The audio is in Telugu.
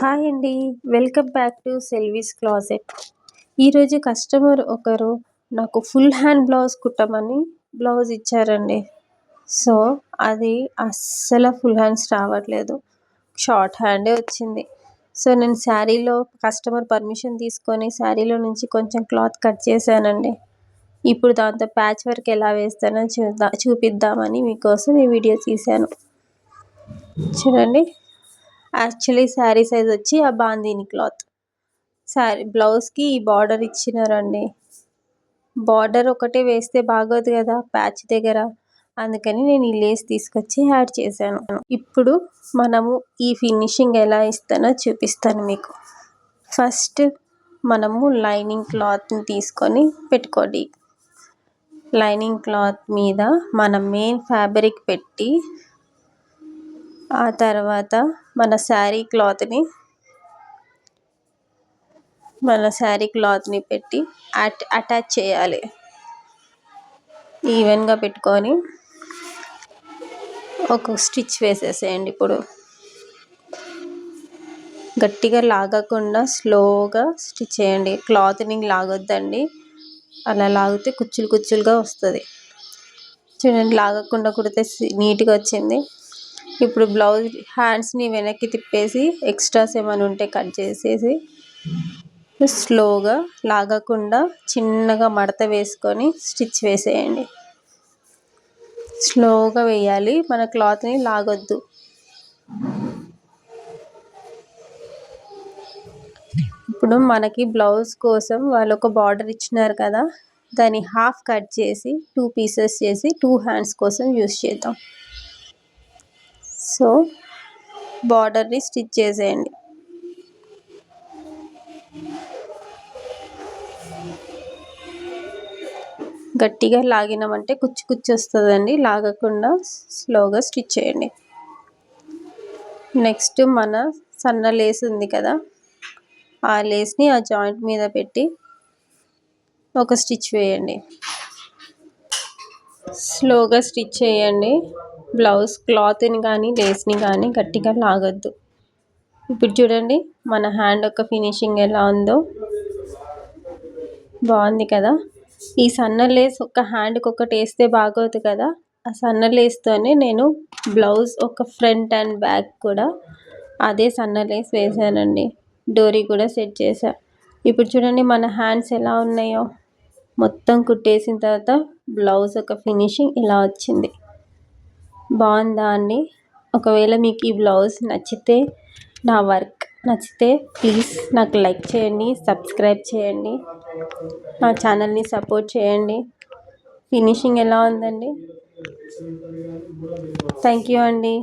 హాయ్ అండి. Welcome back to Selvi's closet. ఈరోజు కస్టమర్ ఒకరు నాకు ఫుల్ హ్యాండ్ బ్లౌజ్ కుట్టమని బ్లౌజ్ ఇచ్చారండి. సో అది అస్సలు ఫుల్ హ్యాండ్స్ రావట్లేదు, షార్ట్ హ్యాండే వచ్చింది. సో నేను శారీలో కస్టమర్ పర్మిషన్ తీసుకొని శారీలో నుంచి కొంచెం క్లాత్ కట్ చేశానండి. ఇప్పుడు దాంతో ప్యాచ్ వర్క్ ఎలా వేస్తానో చూపిద్దామని మీకోసం ఈ వీడియో తీశాను. చూడండి, యాక్చువల్లీ శారీ సైజ్ వచ్చి ఆ బాందీని క్లాత్, శారీ బ్లౌజ్కి ఈ బార్డర్ ఇచ్చినారండి. బార్డర్ ఒకటే వేస్తే బాగోదు కదా ప్యాచ్ దగ్గర, అందుకని నేను ఈ లేస్ తీసుకొచ్చి యాడ్ చేశాను. ఇప్పుడు మనము ఈ ఫినిషింగ్ ఎలా ఇస్తానో చూపిస్తాను మీకు. ఫస్ట్ మనము లైనింగ్ క్లాత్ని తీసుకొని పెట్టుకోండి. లైనింగ్ క్లాత్ మీద మన మెయిన్ ఫ్యాబ్రిక్ పెట్టి, ఆ తర్వాత మన శారీ క్లాత్ని పెట్టి అటాచ్ చేయాలి. ఈవెన్గా పెట్టుకొని ఒక స్టిచ్ వేసేసేయండి. ఇప్పుడు గట్టిగా లాగకుండా స్లోగా స్టిచ్ చేయండి. క్లాత్ని లాగొద్దండి, అలా లాగితే కుచ్చులు కుచ్చులుగా వస్తుంది. చూడండి, లాగకుండా కుడితే నీట్గా వచ్చింది. ఇప్పుడు బ్లౌజ్ హ్యాండ్స్ని వెనక్కి తిప్పేసి ఎక్స్ట్రాస్ ఏమైనా ఉంటే కట్ చేసేసి స్లోగా లాగకుండా చిన్నగా మడత వేసుకొని స్టిచ్ వేసేయండి. స్లోగా వేయాలి, మన క్లాత్ని లాగొద్దు. ఇప్పుడు మనకి బ్లౌజ్ కోసం వాళ్ళు ఒక బార్డర్ ఇచ్చినారు కదా, దాన్ని హాఫ్ కట్ చేసి 2 పీసెస్ చేసి 2 హ్యాండ్స్ కోసం యూస్ చేద్దాం. సో బార్డర్ని స్టిచ్ చేసేయండి. గట్టిగా లాగినామంటే కుచ్చు కుచ్చు వస్తుందండి, లాగకుండా స్లోగా స్టిచ్ చేయండి. నెక్స్ట్ మన సన్న లేస్ ఉంది కదా, ఆ లేస్ని ఆ జాయింట్ మీద పెట్టి ఒక స్టిచ్ వేయండి. స్లోగా స్టిచ్ చేయండి. బ్లౌజ్ క్లాత్ని కానీ లేస్ని కానీ గట్టిగా లాగొద్దు. ఇప్పుడు చూడండి మన హ్యాండ్ ఒక ఫినిషింగ్ ఎలా ఉందో, బాగుంది కదా. ఈ సన్న లేస్ ఒక హ్యాండ్కి ఒకటి వేస్తే బాగోదు కదా, ఆ సన్న లేస్తోనే నేను బ్లౌజ్ ఒక ఫ్రంట్ అండ్ బ్యాక్ కూడా అదే సన్న లేస్ వేసానండి. డోరీ కూడా సెట్ చేసా. ఇప్పుడు చూడండి మన హ్యాండ్స్ ఎలా ఉన్నాయో. మొత్తం కుట్టేసిన తర్వాత బ్లౌజ్ ఒక ఫినిషింగ్ ఇలా వచ్చింది. బాగుందా అండి? ఒకవేళ మీకు ఈ బ్లౌజ్ నచ్చితే, నా వర్క్ నచ్చితే ప్లీజ్ నాకు లైక్ చేయండి, సబ్స్క్రైబ్ చేయండి, నా ఛానల్ని సపోర్ట్ చేయండి. ఫినిషింగ్ ఎలా ఉందండి? థ్యాంక్ యూ అండి.